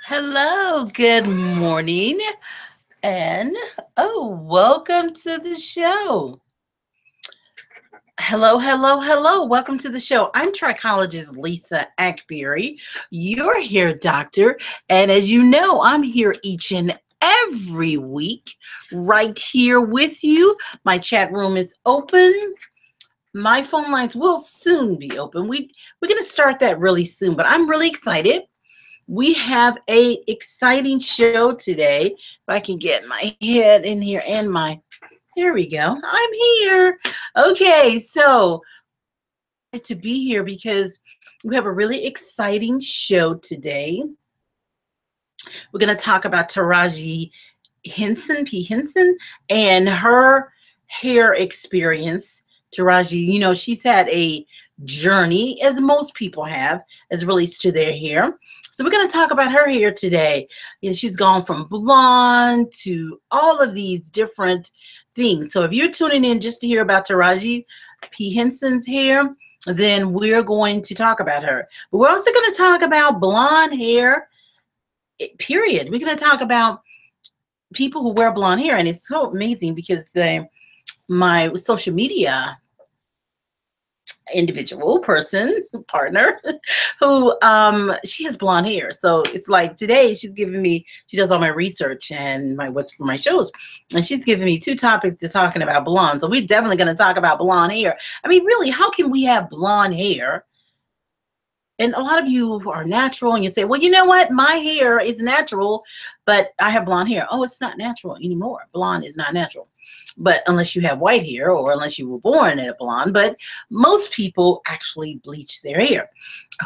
Hello, good morning, and welcome to the show. Hello, hello, hello. Welcome to the show. I'm trichologist Lisa Ackberry, your hair doctor. And as you know, I'm here each and every week right here with you. My chat room is open. My phone lines will soon be open. We're going to start that really soon, but I'm really excited. We have a exciting show today. If I can get my head in here and here we go. I'm here. Okay, so to be here because we have a really exciting show today. We're going to talk about Taraji Henson, P. Henson, and her hair experience. Taraji, she's had a journey, as most people have, as it relates to their hair. So we're going to talk about her hair today. She's gone from blonde to all of these different things. So if you're tuning in just to hear about Taraji P. Henson's hair, then we're going to talk about her. But we're also going to talk about blonde hair, period. We're going to talk about people who wear blonde hair, and it's so amazing because my social media individual person partner who she has blonde hair, so it's like today she does all my research and what's for my shows, and she's giving me two topics to talking about blonde. So we're definitely going to talk about blonde hair. I mean, really, how can we have blonde hair? And a lot of you are natural, and you say, well, you know what? My hair is natural, but I have blonde hair. Oh, it's not natural anymore. Blonde is not natural. But unless you have white hair or unless you were born a blonde, but most people actually bleach their hair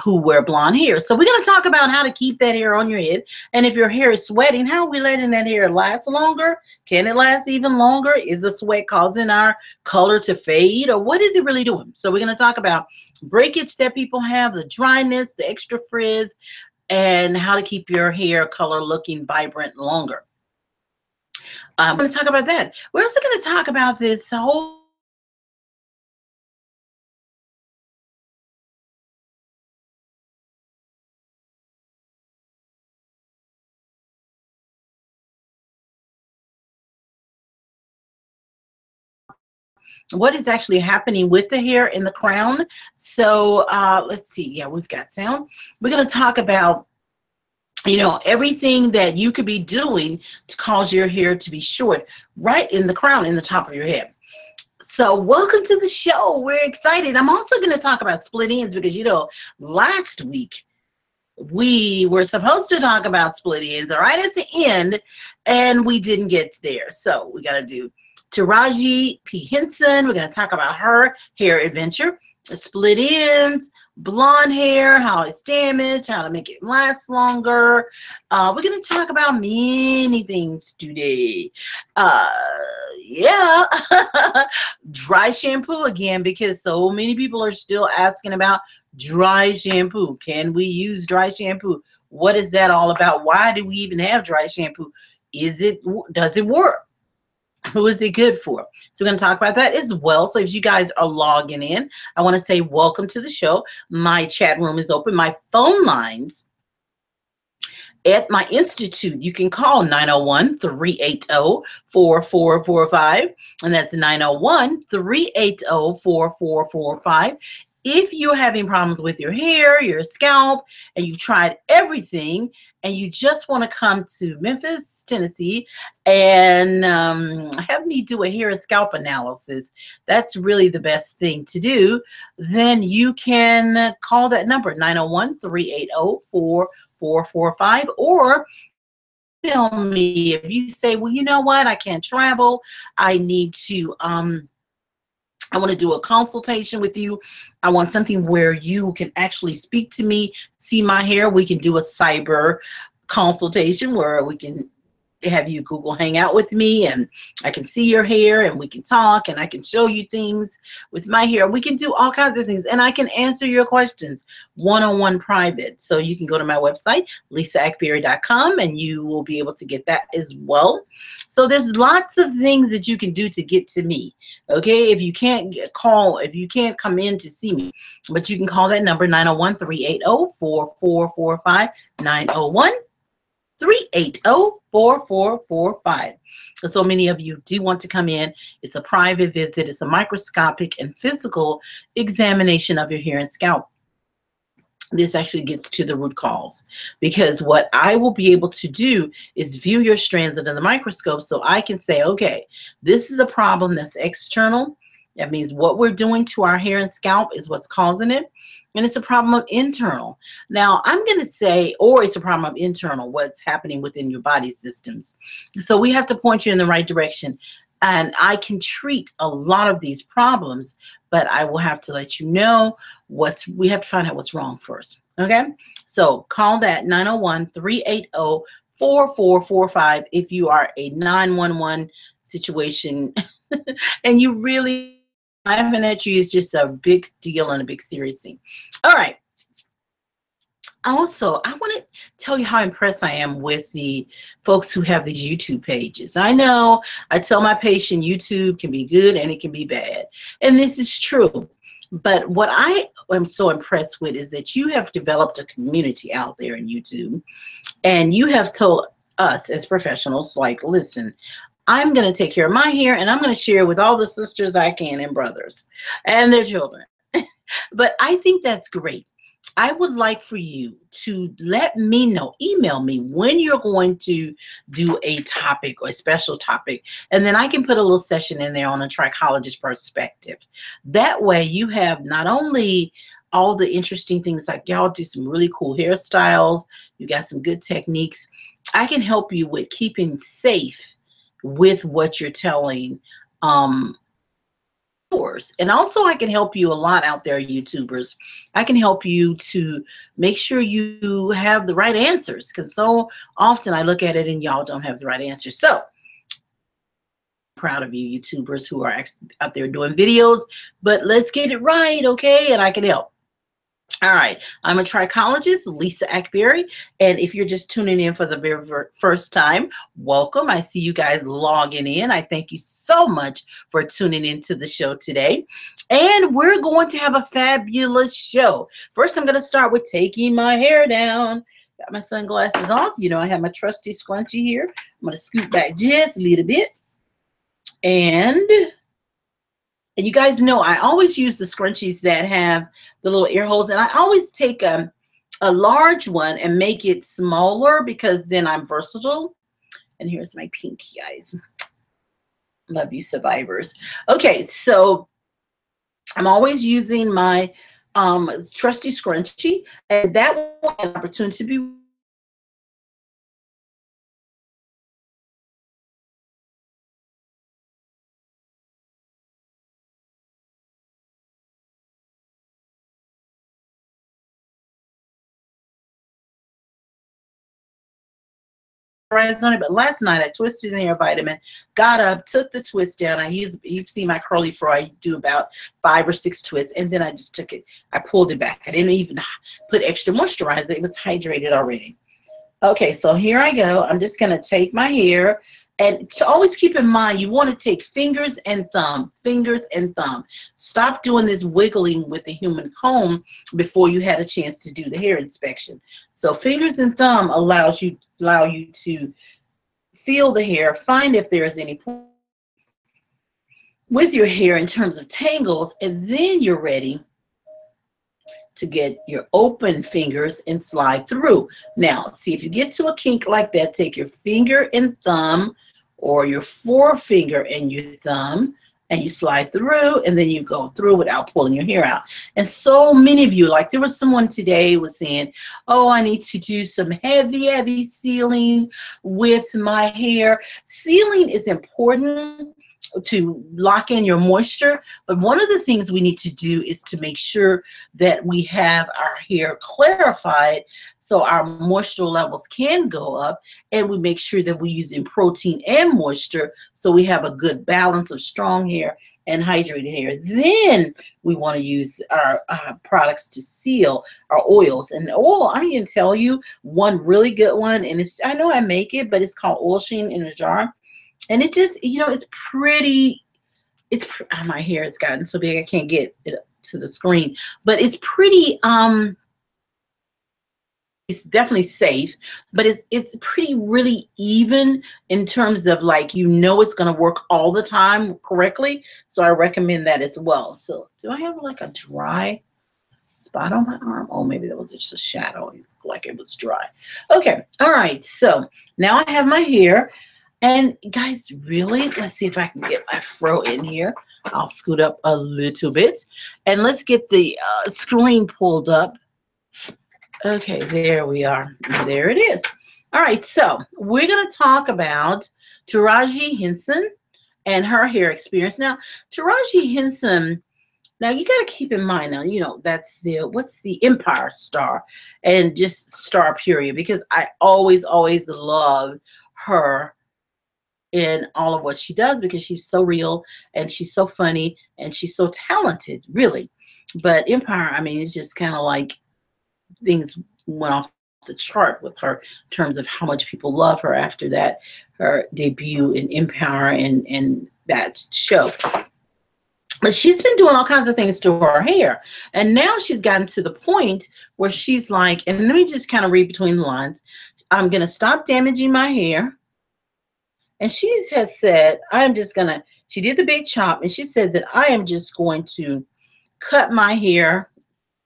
who wear blonde hair. So we're going to talk about how to keep that hair on your head. And if your hair is sweating, how are we letting that hair last longer? Can it last even longer? Is the sweat causing our color to fade, or what is it really doing? So we're going to talk about breakage that people have, the dryness, the extra frizz, and how to keep your hair color looking vibrant longer. I'm going to talk about that. We're also going to talk about this whole what is actually happening with the hair in the crown. So let's see. Yeah, we've got sound. We're going to talk about everything that you could be doing to cause your hair to be short right in the crown, in the top of your head. So welcome to the show. We're excited. I'm also going to talk about split ends because, last week we were supposed to talk about split ends right at the end, and we didn't get there. So we got to do Taraji P. Henson. We're going to talk about her hair adventure, split ends, blonde hair, how it's damaged, how to make it last longer. We're going to talk about many things today. Yeah, dry shampoo again, because so many people are still asking about dry shampoo. Can we use dry shampoo? What is that all about? Why do we even have dry shampoo? Does it work? Who is it good for? So we're going to talk about that as well. So if you guys are logging in, I want to say welcome to the show. My chat room is open. My phone lines at my institute, you can call 901-380-4445, and that's 901-380-4445. If you're having problems with your hair, your scalp, and you've tried everything, and you just want to come to Memphis, Tennessee, and have me do a hair and scalp analysis, that's really the best thing to do, then you can call that number, 901-380-4445, or email me if you say, well, you know what, I can't travel, I need to I want to do a consultation with you. I want something where you can actually speak to me, see my hair. We can do a cyber consultation where we can have you Google Hangout with me, and I can see your hair, and we can talk, and I can show you things with my hair. We can do all kinds of things, and I can answer your questions one-on-one private. So you can go to my website, lisaackberry.com, and you will be able to get that as well. So there's lots of things that you can do to get to me. Okay, if you can't come in to see me, but you can call that number, 901-380-4445, 901 380-4445. So many of you do want to come in. It's a private visit. It's a microscopic and physical examination of your hair and scalp. This actually gets to the root cause, because what I will be able to do is view your strands under the microscope, so I can say, okay, this is a problem that's external. That means what we're doing to our hair and scalp is what's causing it. And it's a problem of internal. Now, I'm going to say, or it's a problem of internal, what's happening within your body systems. So we have to point you in the right direction. And I can treat a lot of these problems, but I will have to let you know we have to find out what's wrong first. Okay? So call that 901-380-4445 if you are a 911 situation and you really laughing at you is just a big deal and a big serious thing. All right. Also, I want to tell you how impressed I am with the folks who have these YouTube pages. I know I tell my patient YouTube can be good and it can be bad. And this is true. But what I am so impressed with is that you have developed a community out there in YouTube. And you have told us as professionals, like, listen, I'm going to take care of my hair and I'm going to share with all the sisters I can and brothers and their children. But I think that's great. I would like for you to let me know, email me when you're going to do a topic or a special topic, and then I can put a little session in there on a trichologist perspective. That way you have not only all the interesting things, like y'all do some really cool hairstyles, you got some good techniques. I can help you with keeping safe with what you're telling and also I can help you a lot out there, YouTubers. I can help you to make sure you have the right answers, because so often I look at it and y'all don't have the right answers. So I'm proud of you, YouTubers who are out there doing videos, but let's get it right, okay? And I can help. All right, I'm a trichologist, Lisa Ackberry, and if you're just tuning in for the very first time, welcome. I see you guys logging in. I thank you so much for tuning into the show today, and we're going to have a fabulous show. First, I'm going to start with taking my hair down. Got my sunglasses off. You know, I have my trusty scrunchie here. I'm going to scoot back just a little bit, and you guys know I always use the scrunchies that have the little ear holes, and I always take a large one and make it smaller because then I'm versatile. And here's my pinky, guys. Love you, survivors. Okay, so I'm always using my trusty scrunchie, and that will have an opportunity to be on it. But last night I twisted an hair vitamin, got up, took the twist down. You see my curly fro, I do about 5 or 6 twists, and then I just took it, I pulled it back. I didn't even put extra moisturizer. It was hydrated already. Okay, so here I go. I'm just gonna take my hair, and always keep in mind, you want to take fingers and thumb, fingers and thumb. Stop doing this wiggling with the human comb before you had a chance to do the hair inspection. So fingers and thumb allow you to feel the hair, find if there is any with your hair in terms of tangles, and then you're ready to get your open fingers and slide through. Now, see, if you get to a kink like that, take your finger and thumb, or your forefinger and your thumb, and you slide through, and then you go through without pulling your hair out. And so many of you, like there was someone today was saying, oh, I need to do some heavy sealing with my hair. Sealing is important to lock in your moisture, but one of the things we need to do is to make sure that we have our hair clarified so our moisture levels can go up, and we make sure that we're using protein and moisture so we have a good balance of strong hair and hydrated hair. Then we want to use our products to seal our oils. And oil, I'm going to tell you one really good one, and it's, I know I make it, but it's called Oil Sheen in a jar. And it just, you know, it's pretty, my hair has gotten so big I can't get it to the screen, but it's pretty it's definitely safe, but it's pretty really even in terms of like, you know, it's going to work all the time correctly. So I recommend that as well. So do I have like a dry spot on my arm? Oh, maybe that was just a shadow. It looked like it was dry. Okay. All right. So now I have my hair. And guys, really, let's see if I can get my fro in here. I'll scoot up a little bit. And let's get the screen pulled up. Okay, there we are. There it is. All right, so we're going to talk about Taraji Henson and her hair experience. Now, Taraji Henson, now you got to keep in mind now, you know, that's the, what's the Empire star and just star period, because I always love her in all of what she does because she's so real and she's so funny and she's so talented, really. But Empire, I mean, it's just kind of like things went off the chart with her in terms of how much people love her after that, her debut in Empire and that show. But she's been doing all kinds of things to her hair. And now she's gotten to the point where she's like, and let me just kind of read between the lines, I'm going to stop damaging my hair. And she has said, I'm just going to, she did the big chop, and she said that I am just going to cut my hair,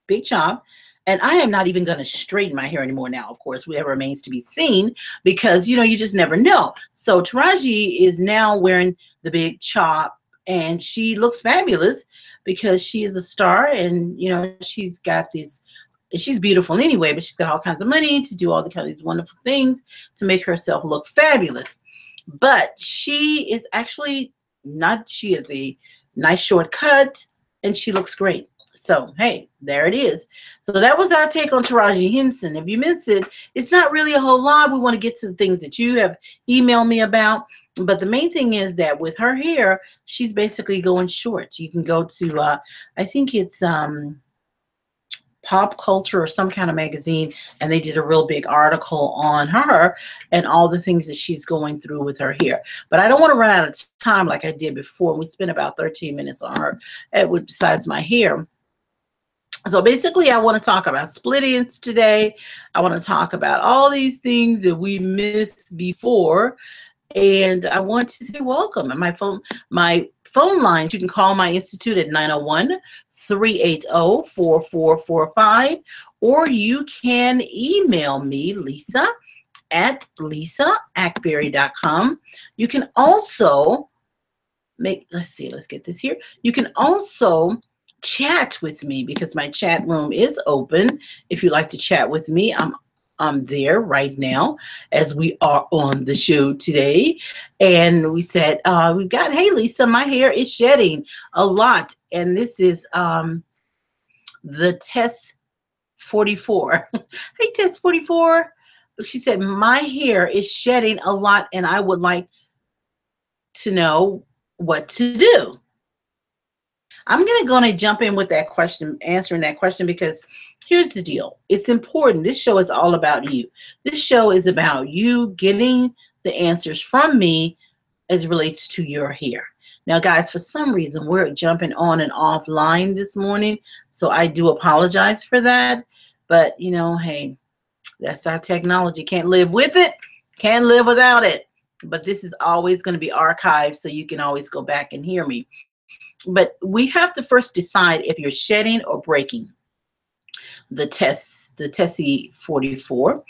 big chop, and I am not even going to straighten my hair anymore now. Of course, whatever remains to be seen, because, you know, you just never know. So Taraji is now wearing the big chop, and she looks fabulous because she is a star, and, you know, she's got these, she's beautiful anyway, but she's got all kinds of money to do all the kind of these wonderful things to make herself look fabulous. But she is actually not, she is a nice short cut, and she looks great. So, hey, there it is. So that was our take on Taraji Henson. If you missed it, it's not really a whole lot. We want to get to the things that you have emailed me about. But the main thing is that with her hair, she's basically going short. You can go to, I think it's Pop Culture or some kind of magazine, and they did a real big article on her and all the things that she's going through with her hair. But I don't want to run out of time like I did before. We spent about 13 minutes on her besides my hair. So basically, I want to talk about split ends today. I want to talk about all these things that we missed before. And I want to say welcome. And my phone lines, you can call my institute at 901-380-4445, or you can email me, Lisa, at lisaackberry.com. You can also let's get this here. You can also chat with me because my chat room is open. If you'd like to chat with me, I'm there right now as we are on the show today. And we said, we've got, hey, Lisa, my hair is shedding a lot. And this is the Test 44. Hey, Test 44. She said, my hair is shedding a lot, and I would like to know what to do. I'm going to jump in with that question, answering that question, because here's the deal. It's important. This show is all about you. This show is about you getting the answers from me as it relates to your hair. Now, guys, for some reason, we're jumping on and offline this morning, so I do apologize for that. But, you know, hey, that's our technology. Can't live with it. Can't live without it. But this is always going to be archived, so you can always go back and hear me. But we have to first decide if you're shedding or breaking. The Tessie 44.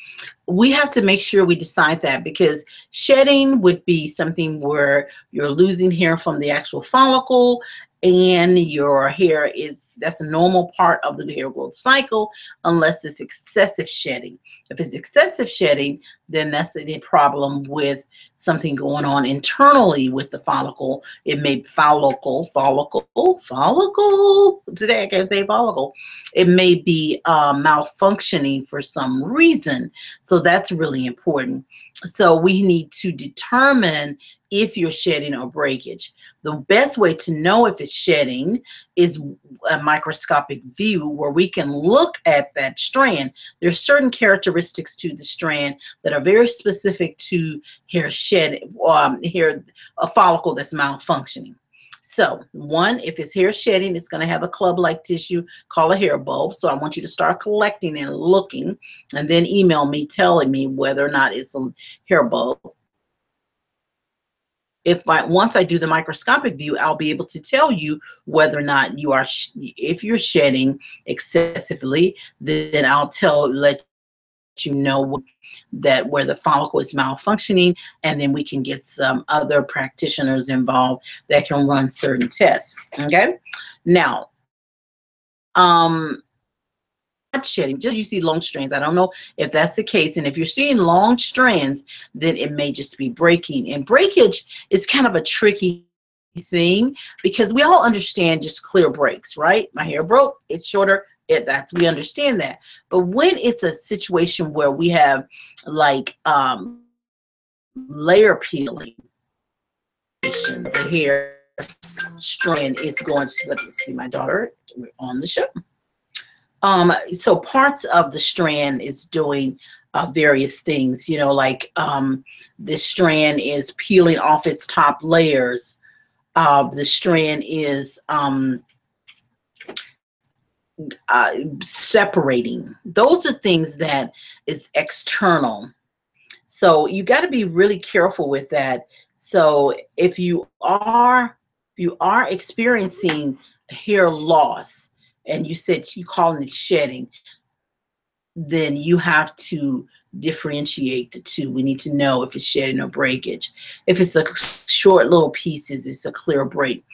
We have to make sure we decide that, because shedding would be something where you're losing hair from the actual follicle, and your hair that's a normal part of the hair growth cycle, unless it's excessive shedding. If it's excessive shedding, then that's a problem with something going on internally with the follicle. It may follicle. Today I can't say follicle. It may be malfunctioning for some reason. So that's really important. So we need to determine if you're shedding or breakage. The best way to know if it's shedding is a microscopic view where we can look at that strand. There's certain characteristics to the strand that are very specific to hair shedding, a follicle that's malfunctioning. So one, if it's hair shedding, it's going to have a club-like tissue called a hair bulb. So I want you to start collecting and looking, and then email me telling me whether or not it's a hair bulb. Once I do the microscopic view, I'll be able to tell you whether or not you are, if you're shedding excessively, then I'll let you know that where the follicle is malfunctioning, and then we can get some other practitioners involved that can run certain tests. Okay. Now, shedding, just you see long strands. I don't know if that's the case. And if you're seeing long strands, then it may just be breaking. And breakage is kind of a tricky thing because we all understand just clear breaks, right? My hair broke, it's shorter. We understand that. But when it's a situation where we have like layer peeling, the hair strand is going to, let me see my daughter, we're on the show. So parts of the strand is doing various things, you know, like this strand is peeling off its top layers. The strand is separating. Those are things that is external. So you got to be really careful with that. So if you are experiencing hair loss, and you said you calling it shedding, then you have to differentiate the two. We need to know if it's shedding or breakage. If it's a short little pieces, it's a clear break.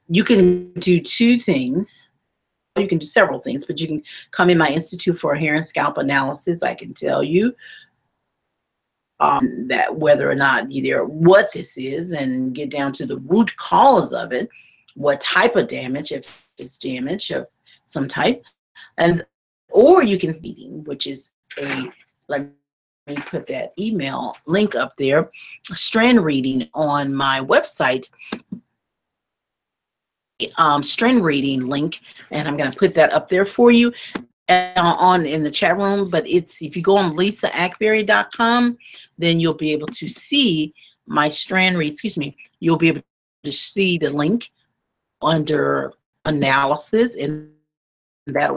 You can do two things. You can do several things, but you can come in my Institute for Hair and Scalp Analysis. I can tell you that whether or not either what this is and get down to the root cause of it, what type of damage, if it's damage of some type, and or you can feeding, which is let me put that email link up there, strand reading on my website, strand reading link, and I'm going to put that up there for you on in the chat room. But it's, if you go on lisaakberry.com, then you'll be able to see my strand read, you'll be able to see the link under analysis, and that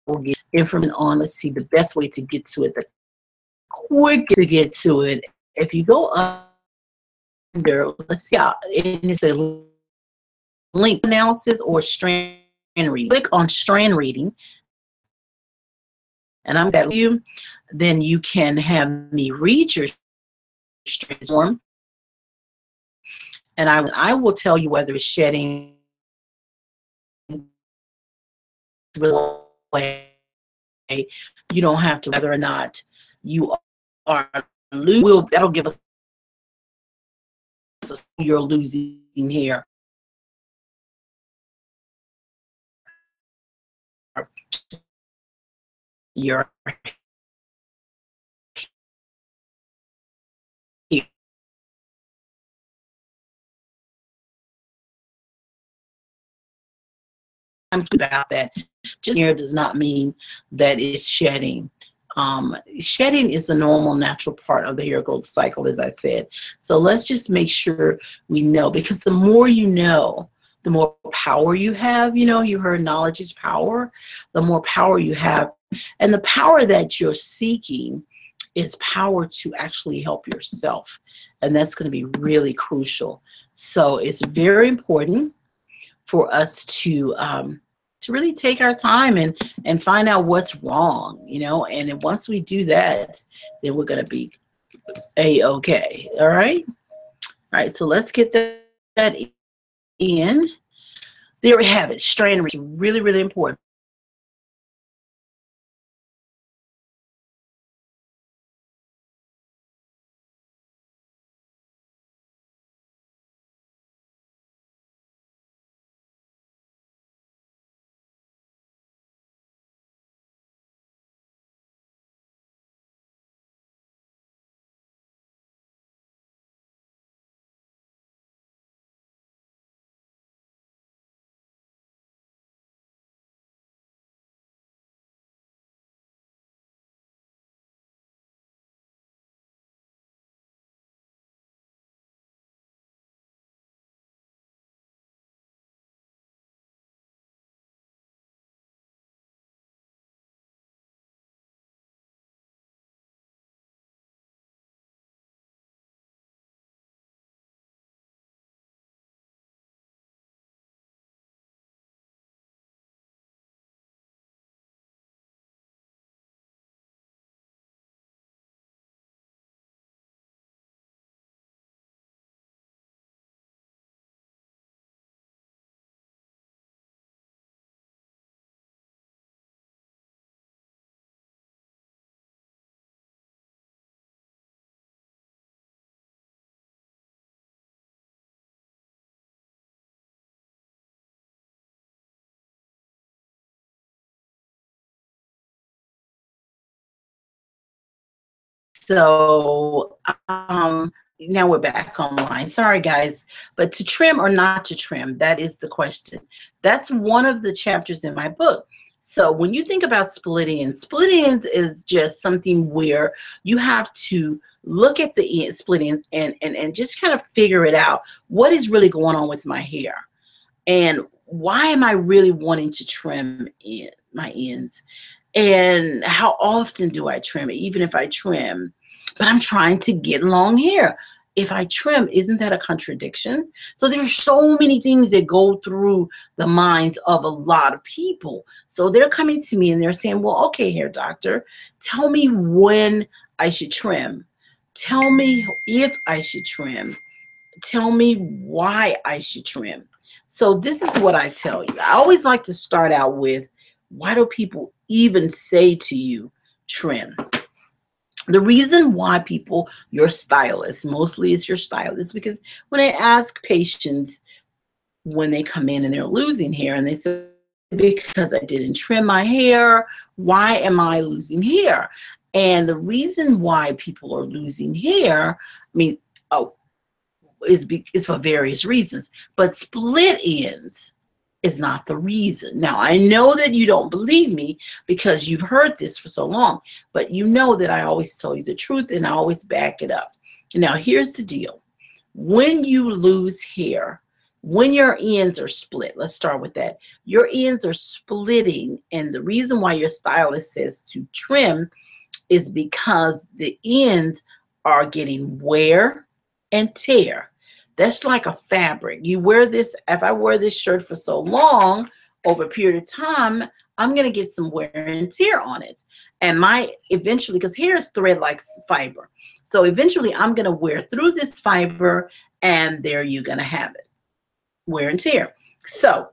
will get information on, let's see, the best way to get to it, the quick to get to it. If you go under, let's see, and it's a link analysis or strand reading. Click on strand reading, and I'm that you. Then you can have me read your strand form, and I will tell you whether it's shedding way. You don't have to, whether or not you are losing. That'll give us you're losing hair. Your hair. About that, just hair does not mean that it's shedding. Shedding is a normal, natural part of the hair growth cycle, as I said. So let's just make sure we know, because the more you know, the more power you have. You know, you heard knowledge is power. The more power you have, and the power that you're seeking is power to actually help yourself. And that's going to be really crucial. So it's very important for us to really take our time and find out what's wrong, you know. And then once we do that, then we're going to be a-okay. All right. So let's get that in. There we have it. Strand reading, really, really important. So now we're back online. Sorry, guys. But to trim or not to trim, that is the question. That's one of the chapters in my book. So when you think about split ends is just something where you have to look at the split ends and just kind of figure it out. What is really going on with my hair? And why am I really wanting to trim my ends? And how often do I trim it? Even if I trim, but I'm trying to get long hair. If I trim, isn't that a contradiction? So there's so many things that go through the minds of a lot of people. So they're coming to me and they're saying, well, okay, hair doctor, tell me when I should trim. Tell me if I should trim. Tell me why I should trim. So this is what I tell you. I always like to start out with, why do people even say to you, trim? The reason why people, your stylist, mostly it's your stylist, because when I ask patients when they come in and they're losing hair and they say, because I didn't trim my hair, why am I losing hair? And the reason why people are losing hair, I mean, it's for various reasons, but split ends is not the reason. Now, I know that you don't believe me because you've heard this for so long, but you know that I always tell you the truth and I always back it up. Now, here's the deal. When you lose hair, when your ends are split, let's start with that. Your ends are splitting, and the reason why your stylist says to trim is because the ends are getting wear and tear. That's like a fabric. You wear this, if I wear this shirt for so long, over a period of time, I'm going to get some wear and tear on it. And eventually, because hair is thread like fiber. So eventually I'm going to wear through this fiber and there you're going to have it. Wear and tear. So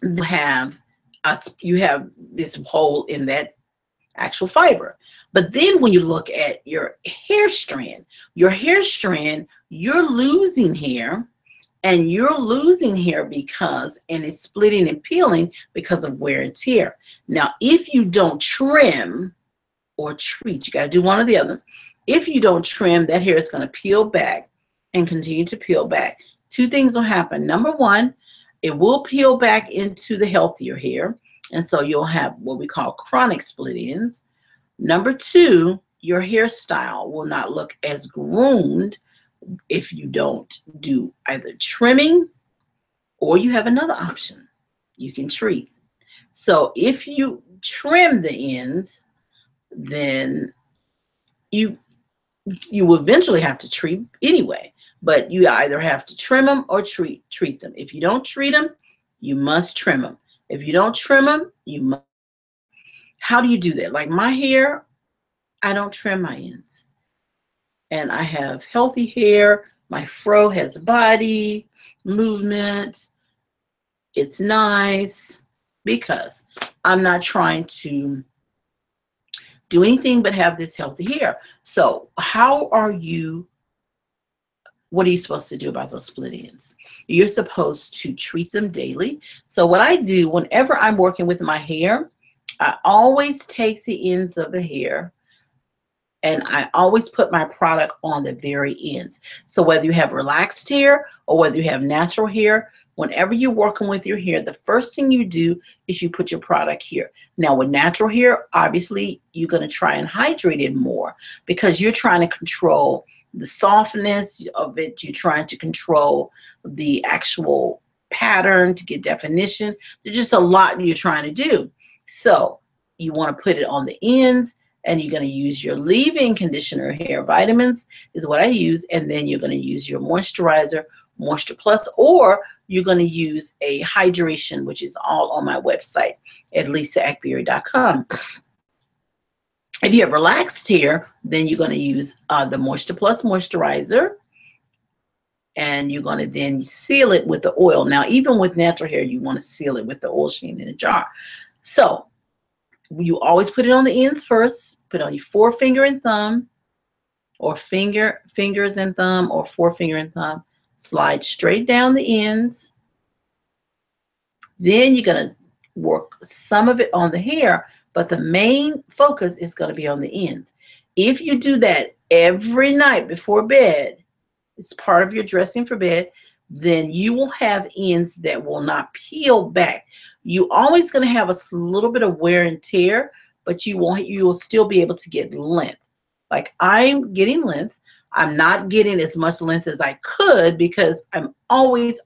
you have this hole in that actual fiber. But then when you look at your hair strand, you're losing hair, and you're losing hair because, and it's splitting and peeling because of wear and tear. Now, if you don't trim or treat, you got to do one or the other. If you don't trim, that hair is going to peel back and continue to peel back. Two things will happen. Number one, it will peel back into the healthier hair, and so you'll have what we call chronic split ends. Number two, your hairstyle will not look as groomed if you don't do either trimming, or you have another option. You can treat. So if you trim the ends, then you will eventually have to treat anyway. But you either have to trim them or treat them. If you don't treat them, you must trim them. If you don't trim them, you must. How do you do that? Like my hair, I don't trim my ends. And I have healthy hair. My fro has body, movement. It's nice because I'm not trying to do anything but have this healthy hair. So what are you supposed to do about those split ends? You're supposed to treat them daily. So what I do whenever I'm working with my hair, I always take the ends of the hair and I always put my product on the very ends. So whether you have relaxed hair or whether you have natural hair, whenever you're working with your hair, the first thing you do is you put your product here. Now with natural hair, obviously you're going to try and hydrate it more because you're trying to control the softness of it. You're trying to control the actual pattern to get definition. There's just a lot you're trying to do. So you want to put it on the ends, and you're going to use your leave-in conditioner. Hair vitamins is what I use, and then you're going to use your moisturizer, Moisture Plus, or you're going to use a hydration, which is all on my website at lisaackberry.com. If you have relaxed hair, then you're going to use the Moisture Plus moisturizer, and you're going to then seal it with the oil. Now, even with natural hair, you want to seal it with the oil sheen in a jar. So you always put it on the ends first. Put on your forefinger and thumb, or fingers and thumb, or forefinger and thumb. Slide straight down the ends. Then you're going to work some of it on the hair, but the main focus is going to be on the ends. If you do that every night before bed, it's part of your dressing for bed, then you will have ends that will not peel back. You always going to have a little bit of wear and tear, but you will still be able to get length. Like I'm getting length. I'm not getting as much length as I could because I'm always,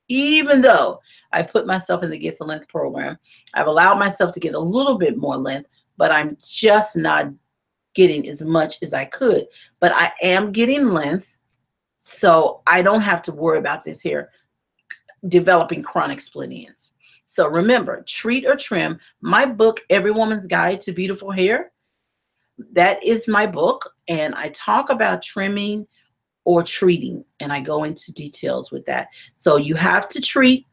even though I put myself in the Get the Length program, I've allowed myself to get a little bit more length, but I'm just not getting as much as I could. But I am getting length, so I don't have to worry about this hair developing chronic split ends. So remember, treat or trim. My book, Every Woman's Guide to Beautiful Hair, that is my book, and I talk about trimming or treating, and I go into details with that. So you have to treat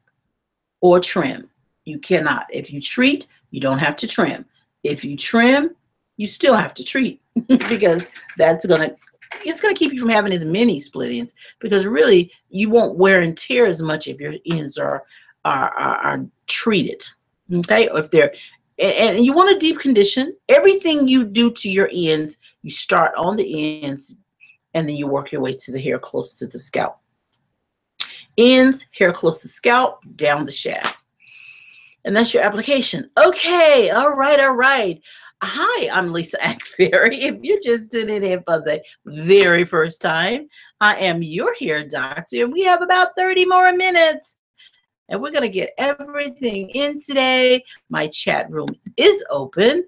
or trim. You cannot. If you treat, you don't have to trim. If you trim, you still have to treat because it's gonna keep you from having as many split ends, because really you won't wear and tear as much if your ends are treated. Okay, or if they're and you want to deep condition. Everything you do to your ends, you start on the ends and then you work your way to the hair close to the scalp. Ends, hair close to scalp, down the shaft. And that's your application. Okay, all right. Hi, I'm Lisa Ackberry. If you're just tuning in for the very first time, I am your hair doctor, and we have about 30 more minutes. And we're going to get everything in today. My chat room is open,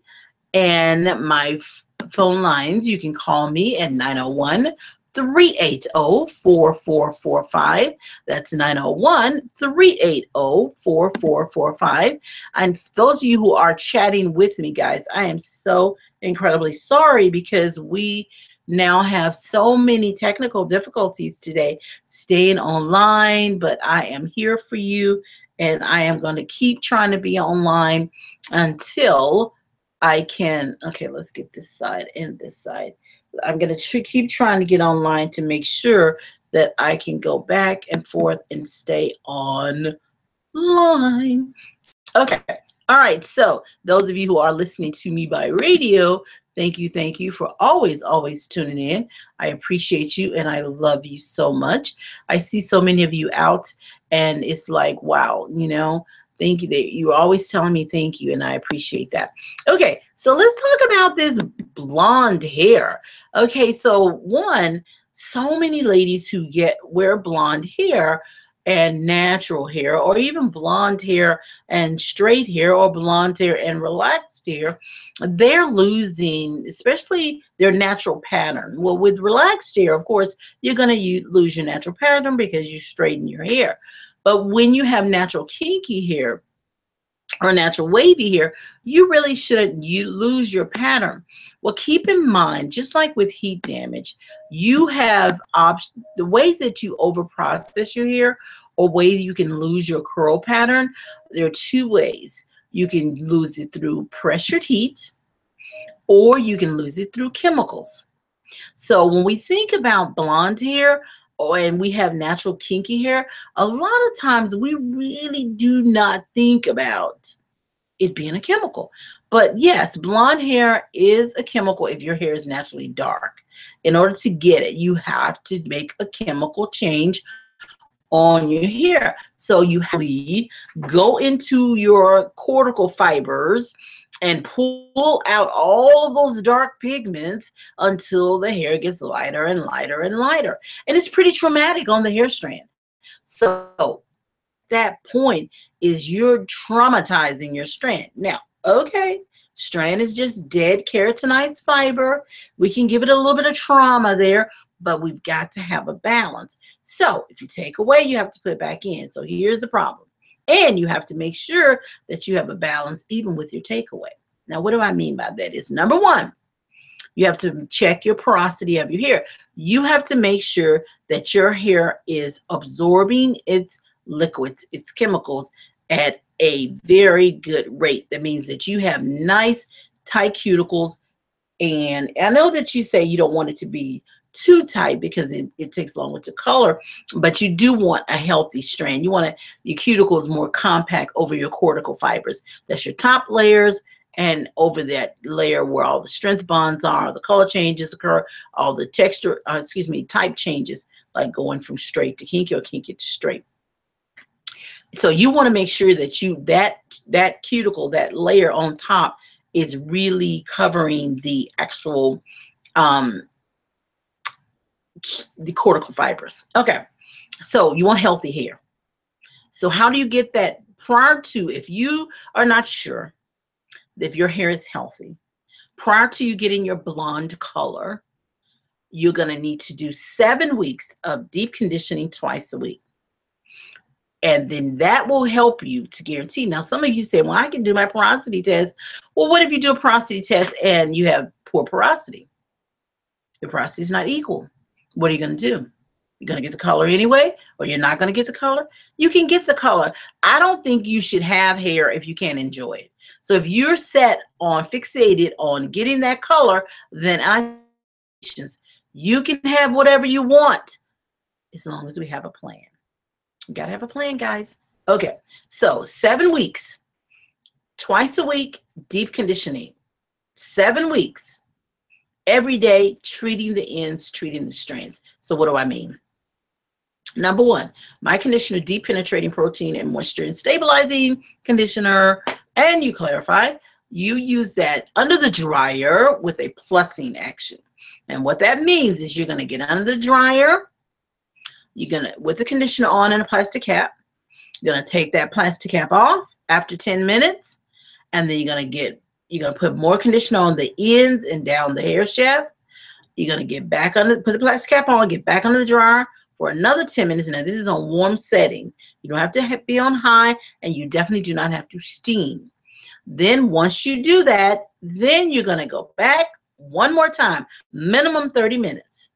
and my phone lines, you can call me at 901-380-4445. That's 901-380-4445. And those of you who are chatting with me, guys, I am so incredibly sorry because we now have so many technical difficulties today staying online, but I am here for you, and I am going to keep trying to be online until I can. Okay, let's get this side and this side. I'm going to keep trying to get online to make sure that I can go back and forth and stay online. Okay. All right. So those of you who are listening to me by radio, thank you for always tuning in. I appreciate you, and I love you so much. I see so many of you out, and it's like, wow, thank you. You're always telling me thank you, and I appreciate that. Okay, so let's talk about this blonde hair. Okay, so so many ladies who wear blonde hair and natural hair, or even blonde hair and straight hair, or blonde hair and relaxed hair, they're losing, especially their natural pattern. Well, with relaxed hair, of course, you're going to lose your natural pattern because you straighten your hair. But when you have natural kinky hair or natural wavy hair, you really shouldn't lose your pattern. Well, keep in mind, just like with heat damage, you have the way that you overprocess your hair, or way you can lose your curl pattern. There are two ways. You can lose it through pressured heat, or you can lose it through chemicals. So when we think about blonde hair, and we have natural kinky hair, a lot of times we really do not think about it being a chemical. But yes, blonde hair is a chemical if your hair is naturally dark. In order to get it, you have to make a chemical change on your hair. So you have to go into your cortical fibers and pull out all of those dark pigments until the hair gets lighter and lighter and lighter. And it's pretty traumatic on the hair strand. So that point is you're traumatizing your strand. Now, okay, strand is just dead keratinized fiber. We can give it a little bit of trauma there, but we've got to have a balance. So if you take away, you have to put it back in. So here's the problem. And you have to make sure that you have a balance even with your takeaway. Now, what do I mean by that? Is number one, you have to check your porosity of your hair. You have to make sure that your hair is absorbing its liquids, its chemicals at a very good rate. That means that you have nice, tight cuticles. And I know that you say you don't want it to be too tight because it takes longer to color, but you do want a healthy strand. You want your cuticles more compact over your cortical fibers. That's your top layers, And over that layer where all the strength bonds are, the color changes occur, all the texture, type changes, like going from straight to kinky or kinky to straight. So you want to make sure that that cuticle, that layer on top, is really covering the actual the cortical fibers. Okay, so you want healthy hair. So how do you get that? Prior to, if you are not sure if your hair is healthy, prior to you getting your blonde color, you're going to need to do 7 weeks of deep conditioning twice a week. And then that will help you to guarantee. Now, some of you say, well, I can do my porosity test. Well, what if you do a porosity test and you have poor porosity? Your porosity is not equal. What are you going to do? You're going to get the color anyway, or you're not going to get the color? You can get the color. I don't think you should have hair if you can't enjoy it. So if you're fixated on getting that color, then you can have whatever you want as long as we have a plan. You got to have a plan, guys. Okay, so 7 weeks, twice a week, deep conditioning. 7 weeks, every day, treating the ends, treating the strands. So what do I mean? Number one, my conditioner, deep penetrating protein and moisture and stabilizing conditioner. And you clarify, you use that under the dryer with a plussing action. And what that means is you're going to get under the dryer. You're going to, with the conditioner on and a plastic cap, you're going to take that plastic cap off after 10 minutes. And then you're going to put more conditioner on the ends and down the hair shaft. You're going to get back put the plastic cap on, get back under the dryer for another 10 minutes. Now, this is on warm setting. You don't have to be on high, and you definitely do not have to steam. Then once you do that, then you're going to go back one more time, minimum 30 minutes.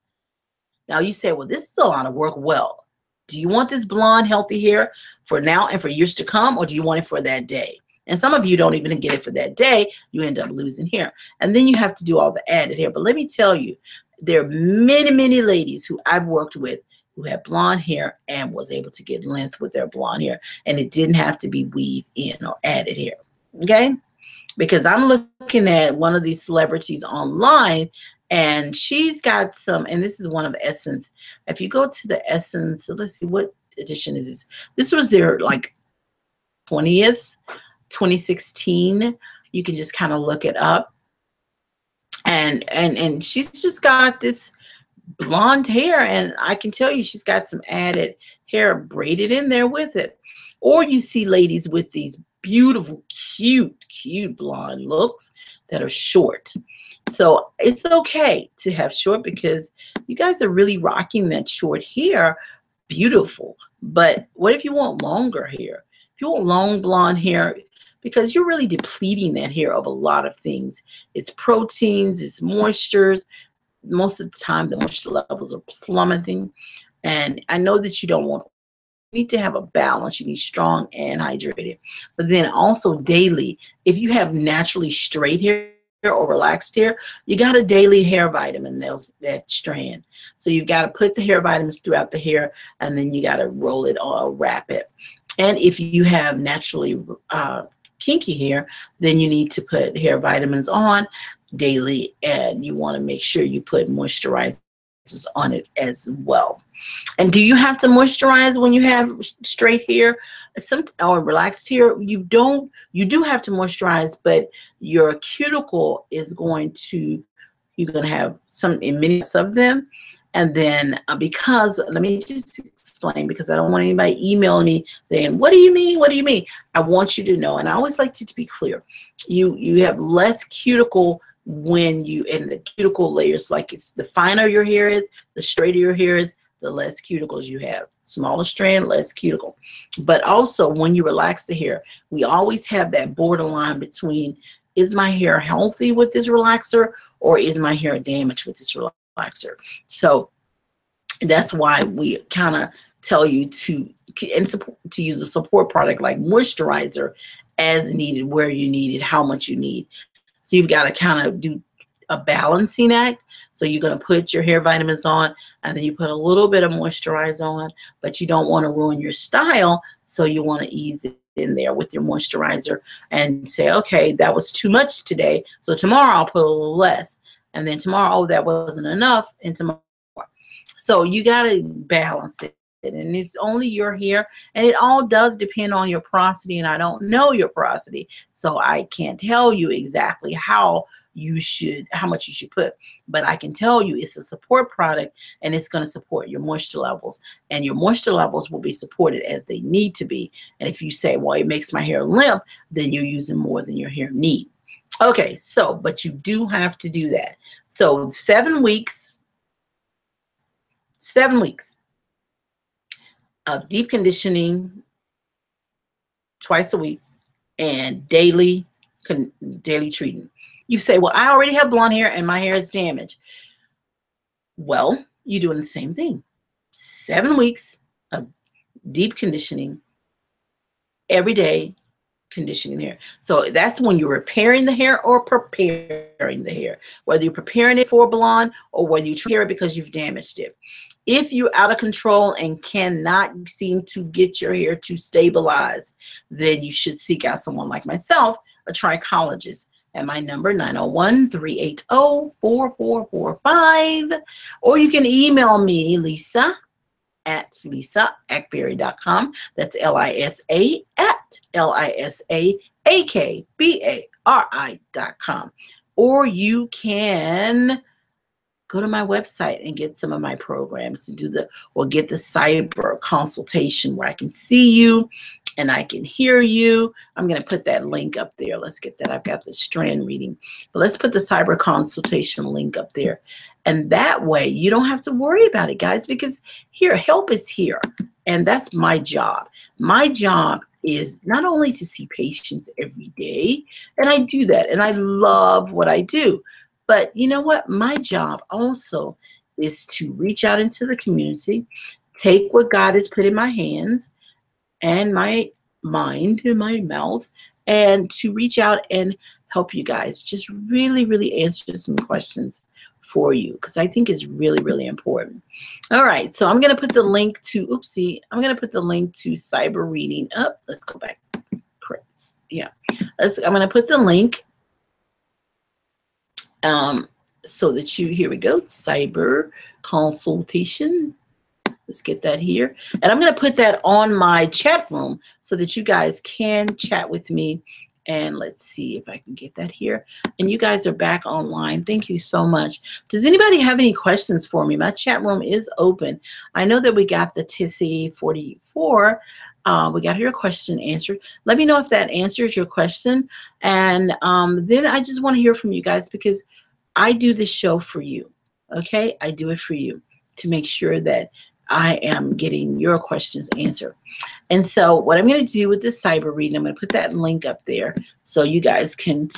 Now you say, well, this is a lot of work. Well, do you want this blonde, healthy hair for now and for years to come, or do you want it for that day? And some of you don't even get it for that day. You end up losing hair. And then you have to do all the added hair. But let me tell you, there are many, many ladies who I've worked with who had blonde hair and was able to get length with their blonde hair. And it didn't have to be weaved in or added hair. Okay? Because I'm looking at one of these celebrities online, and she's got some, and this is one of Essence. If you go to the Essence, let's see, what edition is this? This was their like 20th, 2016. You can just kind of look it up. And she's just got this blonde hair, and I can tell you she's got some added hair braided in there with it. Or you see ladies with these beautiful, cute blonde looks that are short. So it's okay to have short, because you guys are really rocking that short hair. Beautiful. But what if you want longer hair? If you want long blonde hair, because you're really depleting that hair of a lot of things. It's proteins, it's moistures. Most of the time, the moisture levels are plummeting. And I know that you don't want, you need to have a balance. You need strong and hydrated. But then also daily, if you have naturally straight hair or relaxed hair, you got a daily hair vitamin, that strand. So you've got to put the hair vitamins throughout the hair, and then you got to roll it or wrap it. And if you have naturally kinky hair, then you need to put hair vitamins on daily, and you want to make sure you put moisturizers on it as well. And do you have to moisturize when you have straight hair or relaxed hair? You do have to moisturize, but your cuticle is going to, you're going to have some many of them. And then because, let me just explain, because I don't want anybody emailing me saying, what do you mean? What do you mean? I want you to know, and I always like to be clear. You have less cuticle when you, and the cuticle layers, like it's the finer your hair is, the straighter your hair is, the less cuticles you have. Smaller strand, less cuticle. But also when you relax the hair, we always have that borderline between, is my hair healthy with this relaxer, or is my hair damaged with this relaxer? So that's why we kind of tell you to use a support product like moisturizer as needed, where you need it, how much you need. So you've got to kind of do a balancing act. So you're going to put your hair vitamins on, and then you put a little bit of moisturizer on, but you don't want to ruin your style. So you want to ease it in there with your moisturizer and say, okay, that was too much today, so tomorrow I'll put a little less. And then tomorrow, oh, that wasn't enough, and tomorrow. So you got to balance it. And it's only your hair, and it all does depend on your porosity, and I don't know your porosity, so I can't tell you exactly how much you should put, but I can tell you it's a support product, and it's going to support your moisture levels, and your moisture levels will be supported as they need to be. And if you say, well, it makes my hair limp, then you're using more than your hair need. Okay, so but you do have to do that. So 7 weeks of deep conditioning twice a week and daily treating. You say, well, I already have blonde hair and my hair is damaged. Well, you're doing the same thing. 7 weeks of deep conditioning every day, conditioning the hair. So that's when you're repairing the hair or preparing the hair, whether you're preparing it for blonde or whether you repair it because you've damaged it. If you're out of control and cannot seem to get your hair to stabilize, then you should seek out someone like myself, a trichologist. And my number, 901-380-4445. Or you can email me, Lisa, at lisaakbary.com. That's Lisa at lisaakbari.com. Or you can go to my website and get some of my programs to do or get the cyber consultation where I can see you and I can hear you. I'm going to put that link up there. Let's get that. I've got the strand reading, but let's put the cyber consultation link up there. And that way you don't have to worry about it, guys, because here, help is here. And that's my job. My job is not only to see patients every day, and I do that, and I love what I do. But you know what? My job also is to reach out into the community, take what God has put in my hands and my mind and my mouth, and to reach out and help you guys just really, really answer some questions for you, because I think it's really, really important. All right, so I'm going to put the link to, I'm going to put the link to cyber reading up. Let's go back. Yeah, I'm going to put the link so that here we go, cyber consultation. Let's get that here. And I'm going to put that on my chat room so that you guys can chat with me. And let's see if I can get that here. And you guys are back online. Thank you so much. Does anybody have any questions for me? My chat room is open. I know that we got the Tissy 44. We got your question answered. Let me know if that answers your question. And then I just want to hear from you guys, because I do this show for you. Okay? I do it for you to make sure that I am getting your questions answered. And so what I'm going to do with this cyber reading, I'm going to put that link up there so you guys can,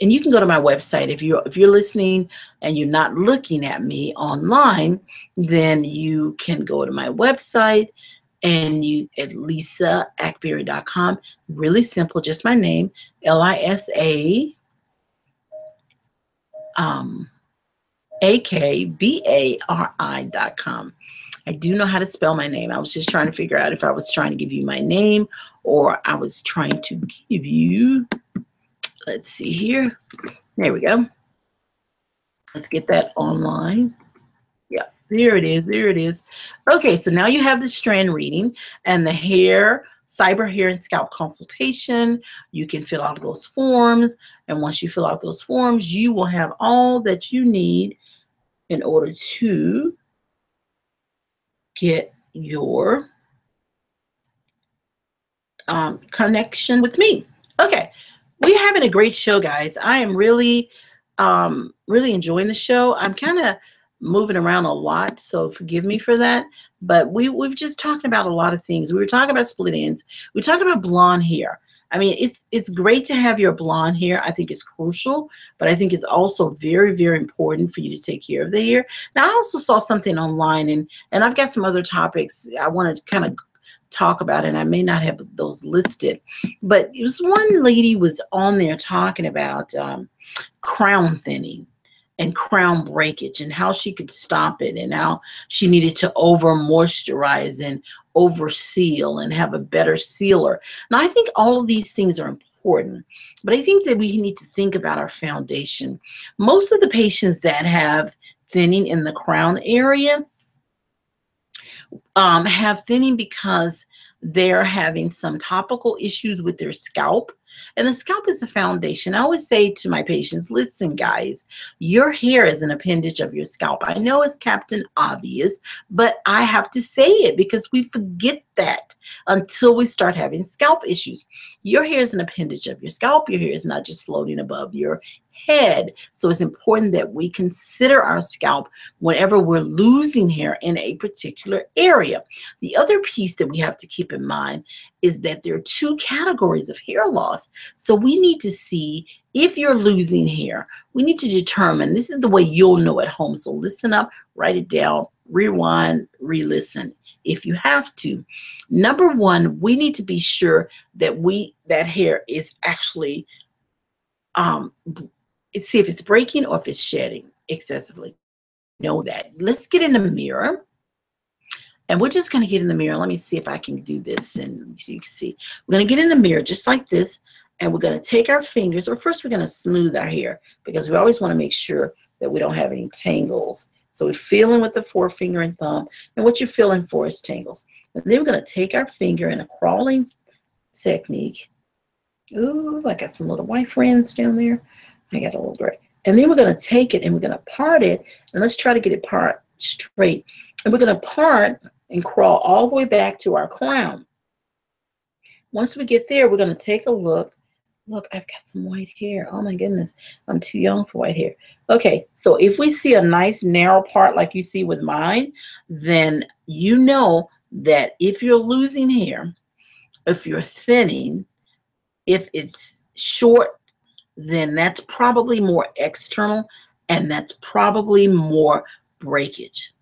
and you can go to my website. If you're listening and you're not looking at me online, then you can go to my website and you at lisaakbary.com. Really simple, just my name, LISAAKBARI.com. I do know how to spell my name. I was just trying to figure out if I was trying to give you my name or I was trying to give you, let's see here. There we go. Let's get that online. Yeah, there it is. There it is. Okay, so now you have the strand reading and the cyber hair and scalp consultation. You can fill out those forms. And once you fill out those forms, you will have all that you need in order to get your connection with me. Okay, we're having a great show, guys. I am really, really enjoying the show. I'm kind of moving around a lot, so forgive me for that. But we've just talked about a lot of things. We were talking about split ends. We talked about blonde hair. I mean, it's great to have your blonde hair. I think it's crucial, but I think it's also very, very important for you to take care of the hair. Now, I also saw something online, and I've got some other topics I want to kind of talk about, and I may not have those listed. But it was one lady was on there talking about crown thinning. and crown breakage and how she could stop it and how she needed to over moisturize and over seal and have a better sealer. Now, I think all of these things are important, but I think that we need to think about our foundation. Most of the patients that have thinning in the crown area have thinning because they're having some topical issues with their scalp. And the scalp is the foundation. I always say to my patients, listen, guys, your hair is an appendage of your scalp. I know it's Captain Obvious, but I have to say it because we forget that until we start having scalp issues. Your hair is an appendage of your scalp. Your hair is not just floating above your head. So it's important that we consider our scalp whenever we're losing hair in a particular area. The other piece that we have to keep in mind is that there are two categories of hair loss. So we need to see if you're losing hair. We need to determine, this is the way you'll know at home. So listen up, write it down, rewind, re-listen if you have to. Number one, we need to be sure that that hair is actually see if it's breaking or if it's shedding excessively. Know that. Let's get in the mirror. And we're just going to get in the mirror. Let me see if I can do this. And so you can see. We're going to get in the mirror just like this. And we're going to take our fingers. Or first, we're going to smooth our hair because we always want to make sure that we don't have any tangles. So we're feeling with the forefinger and thumb. And what you're feeling for is tangles. And then we're going to take our finger in a crawling technique. Ooh, I got some little white friends down there. I got a little gray. And then we're going to take it and we're going to part it. And let's try to get it part straight. And we're going to part and crawl all the way back to our crown. Once we get there, we're going to take a look. Look, I've got some white hair. Oh my goodness. I'm too young for white hair. Okay, so if we see a nice narrow part like you see with mine, then you know that if you're losing hair, if you're thinning, if it's short, then that's probably more external and that's probably more breakage.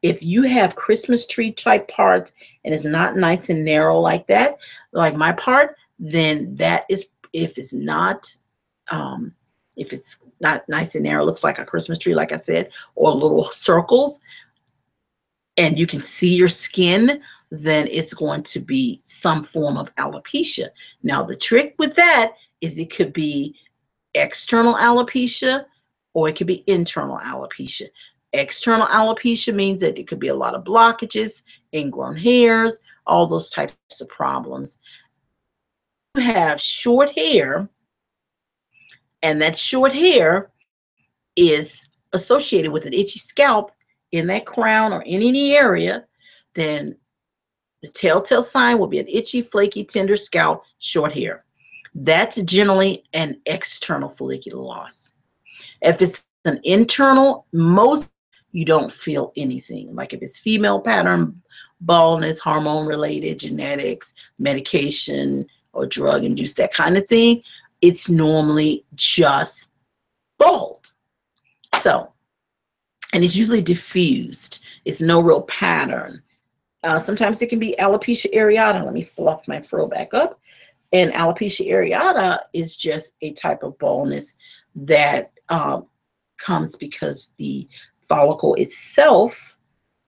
If you have Christmas tree type parts and it's not nice and narrow like that, like my part, then that is, if it's not nice and narrow, looks like a Christmas tree, like I said, or little circles, and you can see your skin, then it's going to be some form of alopecia. Now, the trick with that is it could be external alopecia or it could be internal alopecia. External alopecia means that it could be a lot of blockages, ingrown hairs, all those types of problems. You have short hair, and that short hair is associated with an itchy scalp in that crown or in any area, then the telltale sign will be an itchy, flaky, tender scalp, short hair. That's generally an external follicular loss. If it's an internal, you don't feel anything. Like if it's female pattern baldness, hormone related, genetics, medication, or drug induced, that kind of thing, it's normally just bald. So, and it's usually diffused. It's no real pattern. Sometimes it can be alopecia areata. Let me fluff my fro back up. And alopecia areata is just a type of baldness that comes because the follicle itself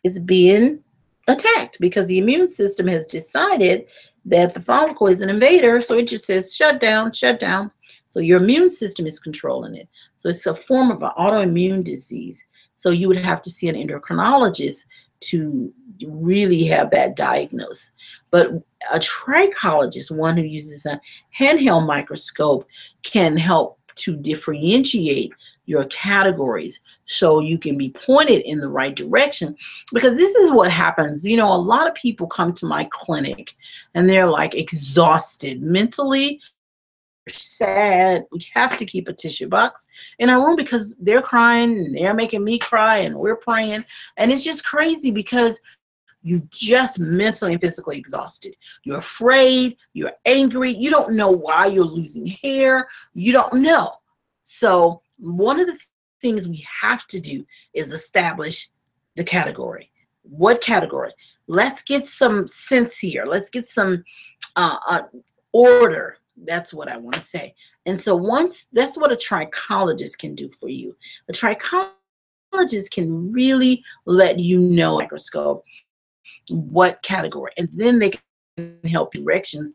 is being attacked because the immune system has decided that the follicle is an invader. So it just says, shut down, shut down. So your immune system is controlling it. So it's a form of an autoimmune disease. So you would have to see an endocrinologist to really have that diagnosed. But a trichologist, one who uses a handheld microscope, can help to differentiate your categories so you can be pointed in the right direction. Because this is what happens. You know, a lot of people come to my clinic and they're like exhausted mentally, sad. We have to keep a tissue box in our room because they're crying and they're making me cry and we're praying. And it's just crazy because you just mentally and physically exhausted. You're afraid, you're angry, you don't know why you're losing hair, you don't know. So one of the things we have to do is establish the category. What category? Let's get some sense here. Let's get some order. That's what I want to say. And so once, that's what a trichologist can do for you. A trichologist can really let you know microscope what category, and then they can help directions.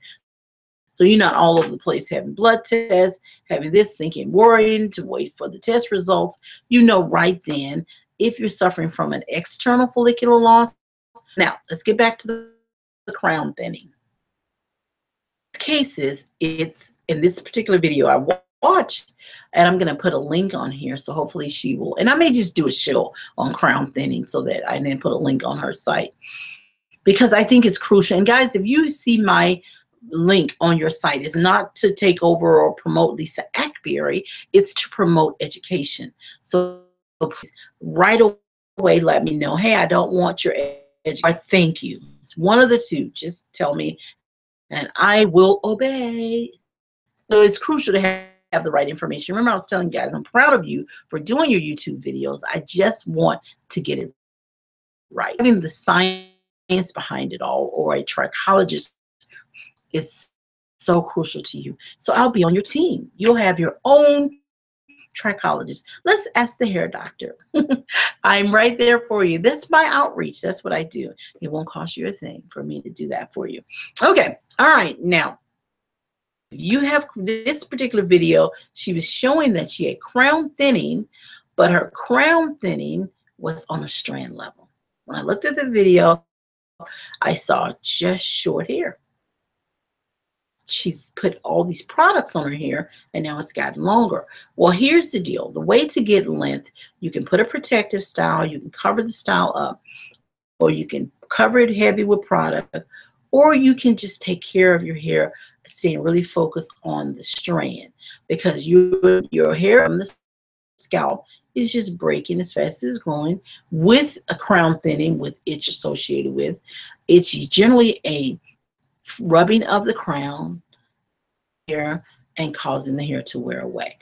So you're not all over the place having blood tests, having this, thinking, worrying to wait for the test results. You know right then if you're suffering from an external follicular loss. Now, let's get back to the crown thinning. Cases, it's in this particular video I watched, and I'm going to put a link on here, so hopefully she will, and I may just do a show on crown thinning so that I then put a link on her site, because I think it's crucial. And guys, if you see my link on your site, it's not to take over or promote Lisa Ackberry, it's to promote education. So please, right away, let me know, hey, I don't want your education, or thank you. It's one of the two. Just tell me and I will obey. So it's crucial to have the right information. Remember, I was telling you guys, I'm proud of you for doing your YouTube videos. I just want to get it right. Having the science behind it all, or a trichologist, is so crucial to you. So I'll be on your team. You'll have your own trichologist. Let's ask the hair doctor. I'm right there for you. That's my outreach. That's what I do. It won't cost you a thing for me to do that for you. Okay. All right. Now, you have this particular video. She was showing that she had crown thinning, but her crown thinning was on a strand level. When I looked at the video, I saw just short hair. She's put all these products on her hair, and now it's gotten longer. Well, here's the deal. The way to get length, you can put a protective style, you can cover the style up, or you can cover it heavy with product, or you can just take care of your hair, staying really focused on the strand, because your hair from the scalp is just breaking as fast as it's growing. With a crown thinning, with itch associated with, it's generally a rubbing of the crown hair and causing the hair to wear away.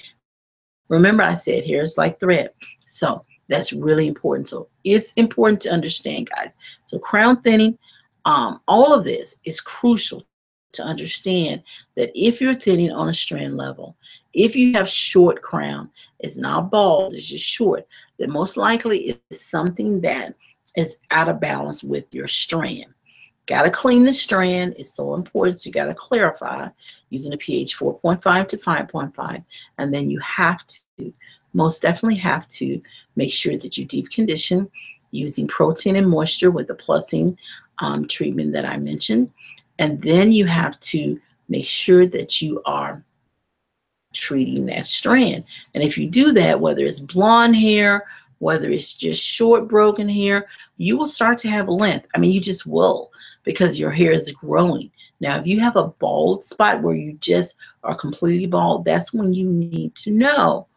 Remember, I said hair is like thread, so that's really important. So it's important to understand, guys. So crown thinning, all of this is crucial to understand that if you're thinning on a strand level, if you have short crown, it's not bald, it's just short, then most likely it's something that is out of balance with your strand. Got to clean the strand. It's so important. So you got to clarify using a pH 4.5 to 5.5. And then you have to, most definitely have to, make sure that you deep condition using protein and moisture with the plussing treatment that I mentioned. And then you have to make sure that you are treating that strand. And if you do that, whether it's blonde hair, whether it's just short broken hair, you will start to have length. I mean, you just will, because your hair is growing. Now, if you have a bald spot where you just are completely bald, that's when you need to know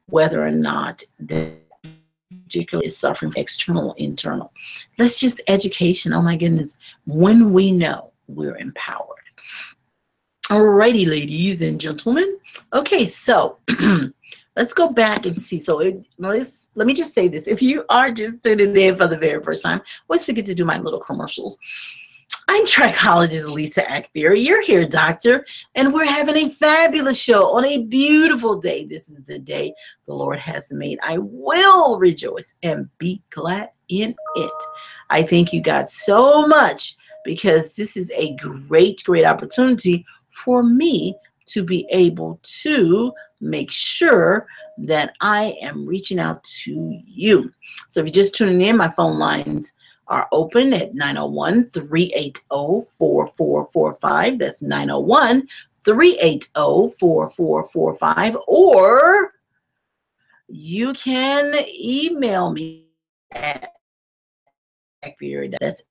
whether or not that particular is suffering from external or internal. That's just education. Oh my goodness. When we know, we're empowered. Alrighty, ladies and gentlemen. Okay, so let's go back and see. So let me just say this. If you are just tuning in for the very first time, always forget to do my little commercials. I'm trichologist Lisa Ackberry, your hair doctor, and we're having a fabulous show on a beautiful day. This is the day the Lord has made. I will rejoice and be glad in it. I thank you, God, so much, because this is a great, great opportunity for me to be able to make sure that I am reaching out to you. So if you're just tuning in, my phone lines are open at 901-380-4445. That's 901-380-4445. Or you can email me at Ackberry. That's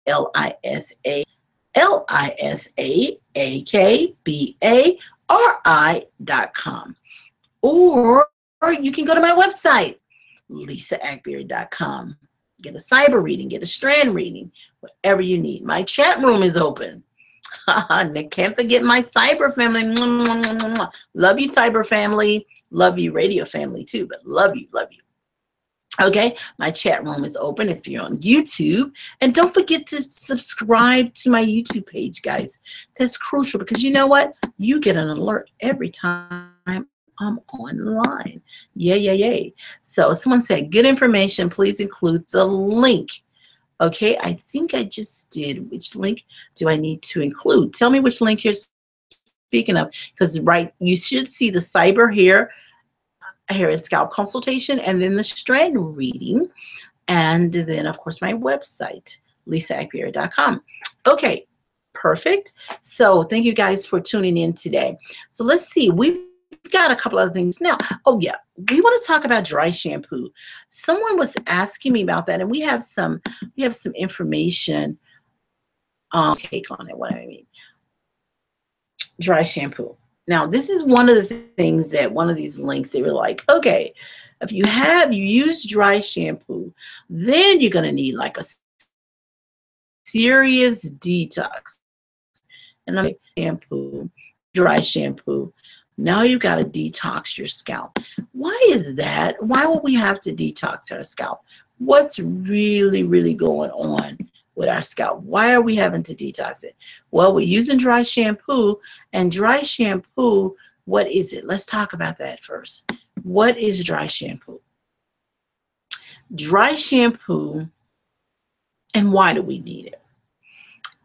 LISAAKBARI.com. Or you can go to my website, LisaAckberry.com. Get a cyber reading, get a strand reading, whatever you need. My chat room is open. Can't forget my cyber family. Love you, cyber family. Love you, radio family too, but love you, love you. Okay, my chat room is open if you're on YouTube. And don't forget to subscribe to my YouTube page, guys. That's crucial because you know what? You get an alert every time I'm online. Yay, yay, yay. So someone said, good information. Please include the link. Okay, I think I just did. Which link do I need to include? Tell me which link you're speaking of. Because, right, you should see the cyber here at Scalp Consultation, and then the strand reading, and then of course my website, lisaakberry.com. Okay, perfect. So thank you guys for tuning in today. So let's see, we've got a couple other things now. Oh yeah, we want to talk about dry shampoo. Someone was asking me about that, and we have some information take on it. What I mean, dry shampoo. Now, this is one of the things that one of these links, they were like, okay, if you use dry shampoo, then you're going to need like a serious detox. And I'm like, shampoo, dry shampoo. Now you got to detox your scalp. Why is that? Why would we have to detox our scalp? What's really, really going on with our scalp? Why are we having to detox it? Well, we're using dry shampoo, and dry shampoo, what is it? Let's talk about that first. What is dry shampoo? Dry shampoo, and why do we need it?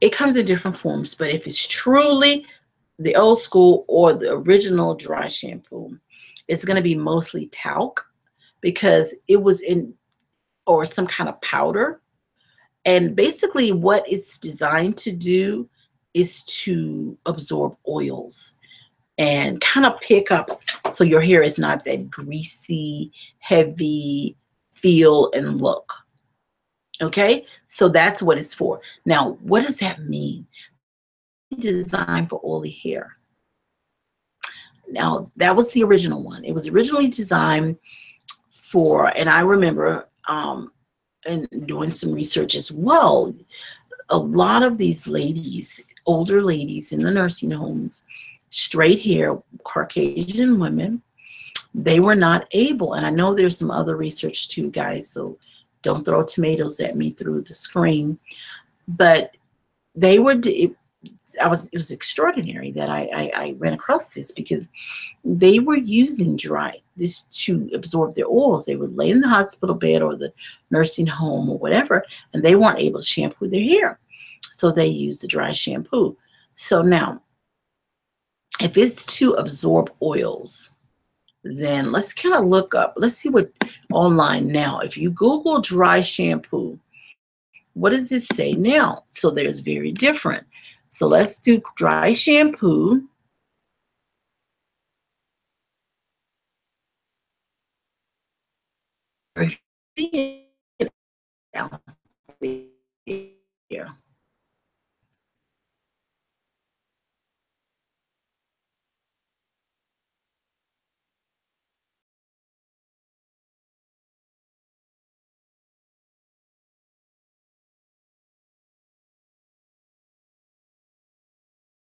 It comes in different forms, but if it's truly the old school or the original dry shampoo, it's going to be mostly talc because it was in, or some kind of powder. And basically what it's designed to do is to absorb oils and kind of pick up so your hair is not that greasy, heavy feel and look. Okay, so that's what it's for. Now, what does that mean? Designed for oily hair. Now, that was the original one. It was originally designed for, and I remember and doing some research as well, a lot of these ladies, older ladies in the nursing homes, straight hair, Caucasian women, they were not able, and I know there's some other research too, guys, so don't throw tomatoes at me through the screen, but they were, it was extraordinary that I ran across this because they were using this to absorb their oils. They would lay in the hospital bed or the nursing home or whatever, and they weren't able to shampoo their hair. So they used the dry shampoo. So now, if it's to absorb oils, then let's kind of look up. Let's see what online now. If you Google dry shampoo, what does it say now? So there's very different. So let's do dry shampoo. Here.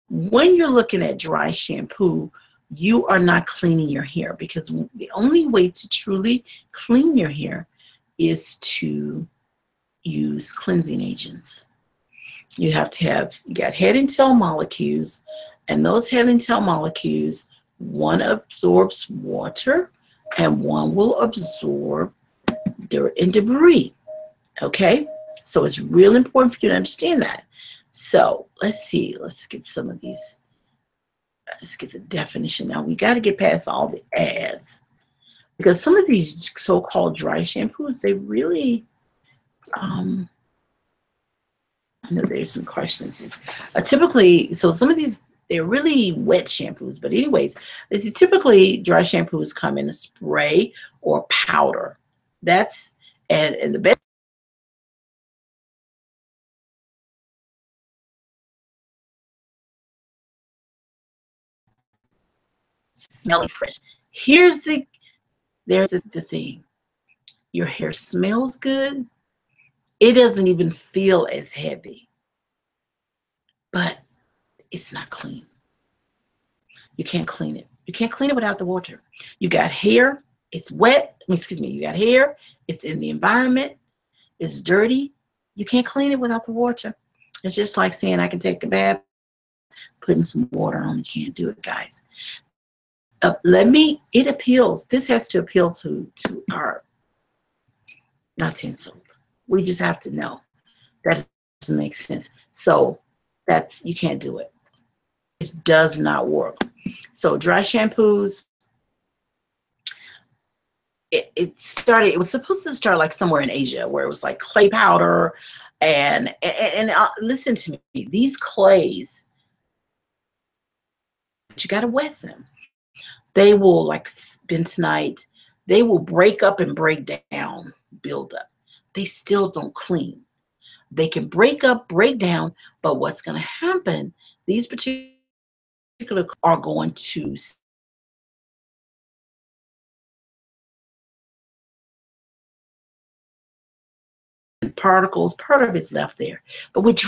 When you're looking at dry shampoo, you are not cleaning your hair because the only way to truly clean your hair is to use cleansing agents. You have to have, you got head and tail molecules, and those head and tail molecules, one absorbs water and one will absorb dirt and debris. Okay, so it's real important for you to understand that. So let's see, let's get some of these, let's get the definition. Now we got to get past all the ads because some of these so-called dry shampoos, they really, I know there's some questions. Typically, so some of these, they're really wet shampoos, but anyways, this is typically dry shampoos come in a spray or powder. That's, and the best smelling fresh. There's the thing. Your hair smells good. It doesn't even feel as heavy, but it's not clean. You can't clean it. You can't clean it without the water. You got hair, it's wet. Excuse me, you got hair, It's in the environment. It's dirty. You can't clean it without the water. It's just like saying I can take a bath, putting some water on. You can't do it, guys. It appeals. This has to appeal to our, not to insult. We just have to know. That doesn't make sense. So you can't do it. It does not work. So dry shampoos, it was supposed to start like somewhere in Asia where it was like clay powder and listen to me, these clays, you got to wet them. They will, like bentonite, they will break up and break down, build up. They still don't clean. They can break up, break down, but what's going to happen, these particular are going to particles, part of it's left there. But which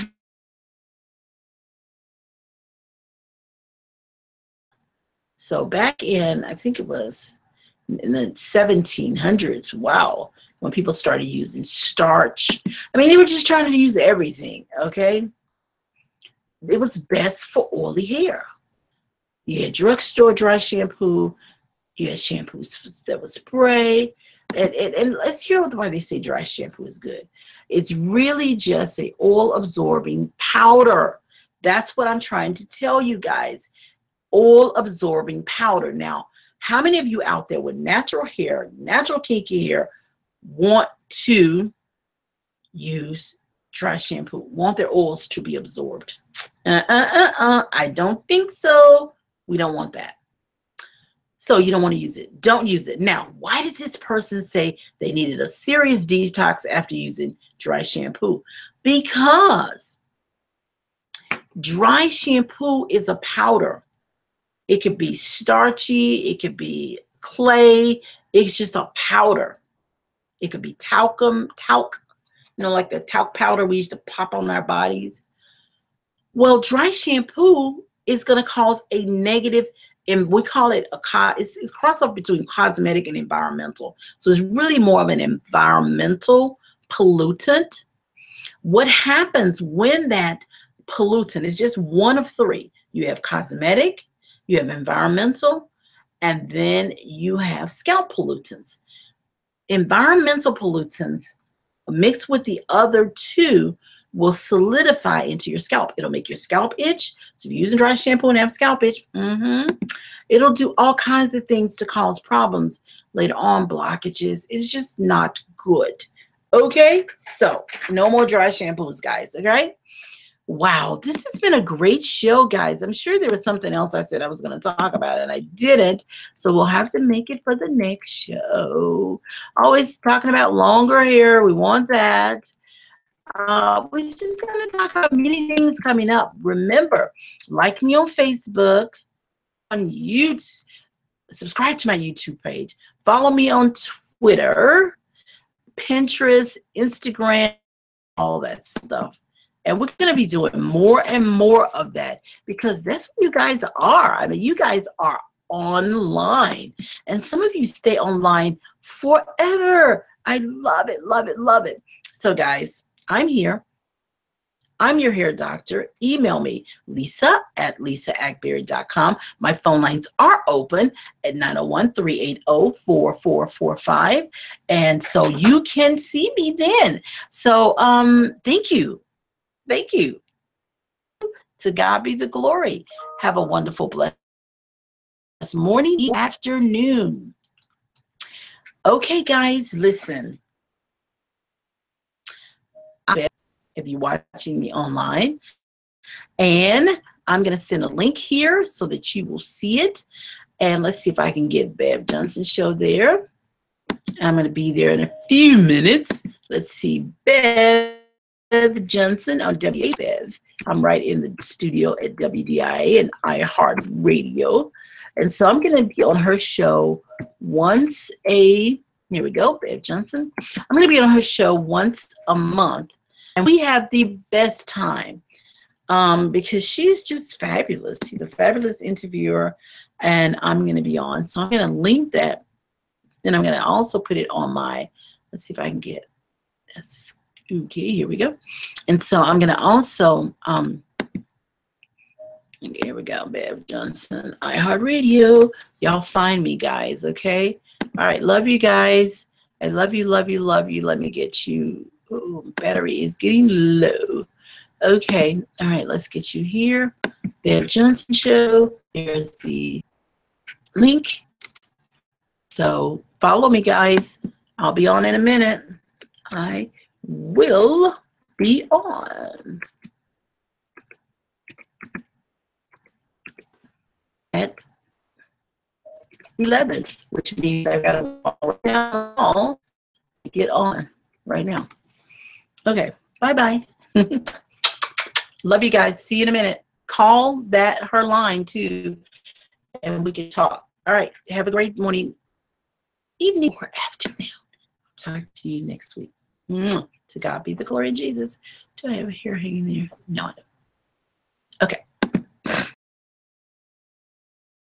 so back in, I think it was in the 1700s, wow, when people started using starch. I mean, they were just trying to use everything, okay? It was best for oily hair. You had drugstore dry shampoo. You had shampoos that would spray. And let's hear why they say dry shampoo is good. It's really just a oil-absorbing powder. That's what I'm trying to tell you guys. Oil-absorbing powder. Now, how many of you out there with natural hair, natural kinky hair, want to use dry shampoo, want their oils to be absorbed? I don't think so. We don't want that. So you don't want to use it. Don't use it. Now, why did this person say they needed a serious detox after using dry shampoo? Because dry shampoo is a powder. It could be starchy. It could be clay. It's just a powder. It could be talc, like the talc powder we used to pop on our bodies. Well, dry shampoo is going to cause a negative, and we call it it's crossover between cosmetic and environmental. So it's really more of an environmental pollutant. What happens when that pollutant is just one of three? You have cosmetic, you have environmental, and then you have scalp pollutants. Environmental pollutants mixed with the other two will solidify into your scalp. It'll make your scalp itch. So if you're using dry shampoo and have scalp itch, it'll do all kinds of things to cause problems later on, blockages. It's just not good. Okay, so no more dry shampoos, guys. Okay. Wow, this has been a great show, guys. I'm sure there was something else I said I was going to talk about and I didn't. So we'll have to make it for the next show. Always talking about longer hair. We want that. We're just going to talk about many things coming up. Remember, like me on Facebook, on YouTube, subscribe to my YouTube page, follow me on Twitter, Pinterest, Instagram, all that stuff. And we're going to be doing more and more of that because that's what you guys are. I mean, you guys are online. And some of you stay online forever. I love it, love it, love it. So, guys, I'm here. I'm your hair doctor. Email me, lisa@lisaackberry.com. My phone lines are open at 901-380-4445. And so you can see me then. So thank you. Thank you. To God be the glory. Have a wonderful, blessed morning, afternoon. Okay, guys, listen. If you're watching me online, and I'm going to send a link here so that you will see it. And let's see if I can get Bev Johnson show there. I'm going to be there in a few minutes. Let's see, Bev Johnson on WDIA. I'm right in the studio at WDIA and iHeartRadio. And so I'm going to be on her show here we go, Bev Johnson. I'm going to be on her show once a month. And we have the best time because she's just fabulous. She's a fabulous interviewer, and I'm going to be on. So I'm going to link that. Then I'm going to also put it on my Let's see if I can get this. Okay, here we go. And so I'm going to also, here we go, Bev Johnson, iHeartRadio. Y'all find me, guys, okay? All right, love you guys. I love you, love you, love you. Let me get you. Oh, battery is getting low. Okay, all right, let's get you here. Bev Johnson Show. There's the link. So follow me, guys. I'll be on in a minute. I will be on at 11, which means I gotta walk down to get on right now. Okay, bye-bye. Love you guys. See you in a minute. Call her line too, and we can talk. All right, have a great morning, evening, or afternoon. Talk to you next week. To God be the glory of Jesus. Do I have a hair hanging there? No, I don't. Okay.